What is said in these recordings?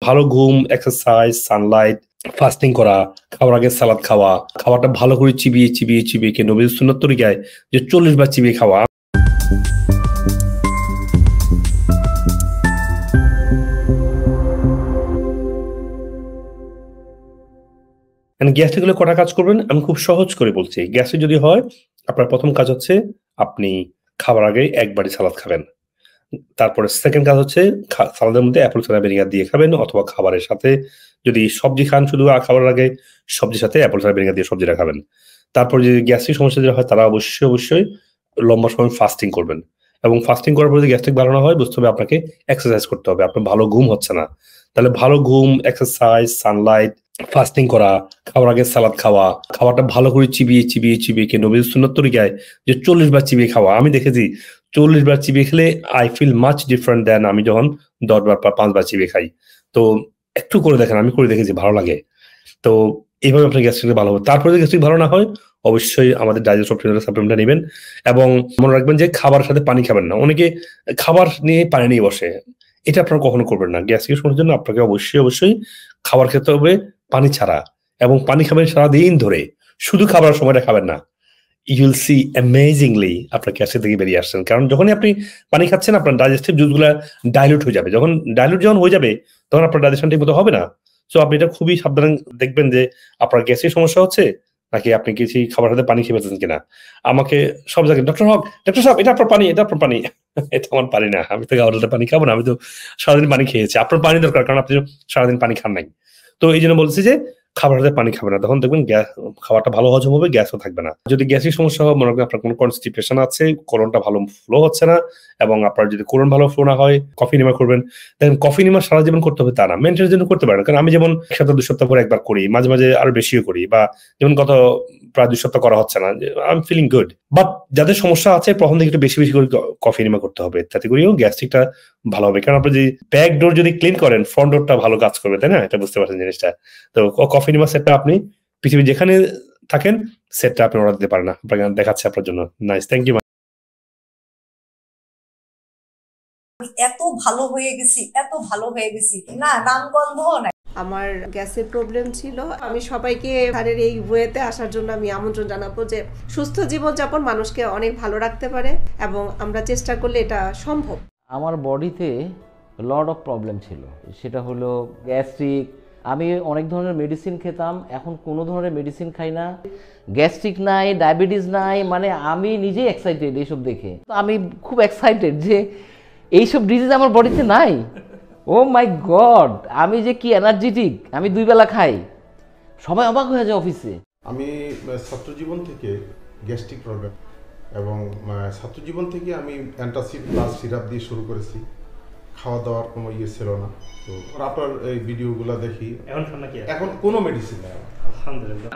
ভালো ঘুম, exercise, Sunlight, fasting করা, খাওয়ার আগে সালাদ খাওয়া, খাবারটা ভালো করে চিবিয়ে চিবিয়ে চিবিয়ে খেয়ে নবীর সুন্নাত তরিকায় যে 40 বার চিবিয়ে খাওয়া। গ্যাস্ট্রিক হলে কটা কাজ করবেন আমি খুব সহজ করে বলছি। গ্যাস্ট্রিক যদি হয় আপনার প্রথম কাজ হচ্ছে আপনি খাবার আগে এক বাটি সালাদ খাবেন। তারপরে সেকেন্ড কাজ হচ্ছে সালাদের মধ্যে অ্যাপল সাইডার ভিনেগার দিয়ে খাবেন, অথবা খাবারের সাথে যদি সবজি খান শুধু খাবারের আগে সবজির সাথে অ্যাপল সাইডার ভিনেগার দিয়ে সবজিটা খাবেন। তারপর যদি গ্যাস্ট্রিক সমস্যা যদি হয় তারা অবশ্যই লম্বা সময় ফাস্টিং করবেন, এবং ফাস্টিং করার পর যদি গ্যাস্ট্রিক বাড়ানো হয় বুঝতে হবে আপনাকে এক্সারসাইজ করতে হবে, আপনার ভালো ঘুম হচ্ছে না। তাহলে ভালো ঘুম, এক্সারসাইজ, সানলাইট, ফাস্টিং করা, খাওয়ার আগে সালাদ খাওয়া, খাবারটা ভালো করে চিবিয়ে চিবিয়ে চিবিয়ে খেয়ে নবীর সুন্নাত তরিকায় যে 40 বার চিবিয়ে খাওয়া। আমি দেখেছি 40 বার চিবিয়ে খেলে আই ফিল মাচ ডিফারেন্ট দেন আমি যখন 10 বার বা 5 বার চিবিয়ে খাই। তো একটু করে দেখেন, আমি করে দেখেছি, ভালো লাগে। তো এইভাবে আপনার গ্যাস্ট্রিক ভালো হবে। তারপরে যদি গ্যাস্ট্রিক ভালো না হয় অবশ্যই আমাদের ডাইজেস্ট সাপ্লিমেন্টটা নেবেন, এবং মনে রাখবেন যে খাবারের সাথে পানি খাবেন না। অনেকে খাবার নিয়ে পানি নিয়ে বসে, এটা আপনারা কখনো করবেন না। গ্যাস্ট্রিক সমস্যার জন্য আপনাকে অবশ্যই খাবার খেতে হবে পানি ছাড়া, এবং পানি খাবেন সারাদিন ধরে, শুধু খাবার সময়টা খাবেন না। ইউল সি অ্যামেজিংলি আপনার গ্যাস্ট্রিক থেকে বেরিয়ে আসছেন। কারণ যখনই আপনি পানি খাচ্ছেন আপনার ডাইজেস্টিভ জুসগুলা ডাইলুট হয়ে যাবে। যখন হয়ে যাবে তখন আপনার ডাইজেশন ঠিক মতো হবে না। সো আপনি এটা খুবই সাবধানে দেখবেন যে আপনার গ্যাসের সমস্যা হচ্ছে নাকি আপনি কিছু খাবার সাথে পানি খেয়ে ফেলছেন কিনা। আমাকে সব জায়গায় ডক্টর সাহেব এটা আপনার পানি, এটা আপনার পানি। এটা আমার পানি না, আমি তো খাবারের পানি খাবো না, আমি তো সারাদিন পানি খেয়েছি। আপনার পানি দরকার, কারণ আপনি সারাদিন পানি খান নাই। তো এই জন্য বলছি যে খাবার সাথে পানি খাবে না, তখন দেখবেন খাবারটা ভালো হজম হবে, গ্যাসও থাকবে না। যদি গ্যাসের সমস্যা হয়, মনে করেন আপনার কোনো কনস্টিপেশন আছে, কোলনটা ভালো ফ্লো হচ্ছে না, এবং আপনার যদি কোলন ভালো ফ্লো না হয় কফি নিমা করবেন। দেখেন কফি নিমা সারা জীবন করতে হবে তা না, মেন্টেনের জন্য করতে পারেন। কারণ আমি যেমন 1 সপ্তাহ 2 সপ্তাহ পরে একবার করি, মাঝে মাঝে আরো বেশিও করি, বা যেমন প্রায় 2 সপ্তাহ করা হচ্ছে না, I am feeling good. But যাদের সমস্যা আছে প্রথম থেকে একটু বেশি বেশি করে কফি নিমা করতে হবে, তাতে করেও গ্যাস্ট্রিকটা ভালো হবে। কারণ আপনি যদি ব্যাক ডোর যদি ক্লিন করেন ফ্রন্ট ডোরটা ভালো কাজ করবে, তাই না? এটা বুঝতে পারছেন জিনিসটা। তো কফি নিমা সেটটা আপনি পৃথিবীর যেখানে থাকেন সেটটা আপনি অর্ডার দিতে পারেন, আপনাকে দেখাচ্ছে আপনার জন্য। Nice, thank you. এত ভালো হয়ে গেছি না, নামগন্ধ নাই। আমার গ্যাসের প্রবলেম ছিল। আমি সবাইকে স্যারের এই ওয়েতে আসার জন্য আমি আমন্ত্রণ জানাবো যে সুস্থ জীবনযাপন মানুষকে অনেক ভালো রাখতে পারে, এবং আমরা চেষ্টা করলে এটা সম্ভব। আমার বডিতে লট অফ প্রবলেম ছিল, সেটা হলো গ্যাস্ট্রিক। আমি অনেক ধরনের মেডিসিন খেতাম, এখন কোনো ধরনের মেডিসিন খাই না। গ্যাস্ট্রিক নাই, ডায়াবেটিস নাই, মানে আমি নিজেই এক্সাইটেড এইসব দেখে। তো আমি খুব এক্সাইটেড যে এইসব ডিজিজ আমার বডিতে নাই। ও মাই গড, আমি যে কি এনার্জেটিক, আমি 2 বেলা খাই, সবাই অবাক হয়ে যায় অফিসে। আমি ছাত্র জীবন থেকে গ্যাস্ট্রিক প্রবলেম, এবং ছাত্র জীবন থেকে আমি অ্যান্টাসিড প্লাস সিরাপ দিয়ে শুরু করেছি। খাওয়া দাওয়ার কোনো ইয়ে ছিল না। তো আপনার এই ভিডিওগুলো দেখি, এখন কোনো মেডিসিন নেই।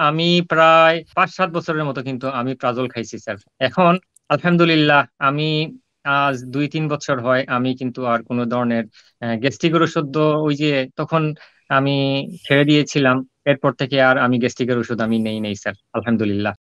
আমি প্রায় 5-7 বছরের মতো কিন্তু আমি প্রাজল খাইছি স্যার। এখন আলহামদুলিল্লাহ আমি আজ 2-3 বছর হয় আমি কিন্তু আর কোনো ধরনের গ্যাস্ট্রিকের ওষুধ, ওই যে তখন আমি ছেড়ে দিয়েছিলাম, এরপর থেকে আর আমি গ্যাস্ট্রিকের ওষুধ আমি নেই স্যার, আলহামদুলিল্লাহ।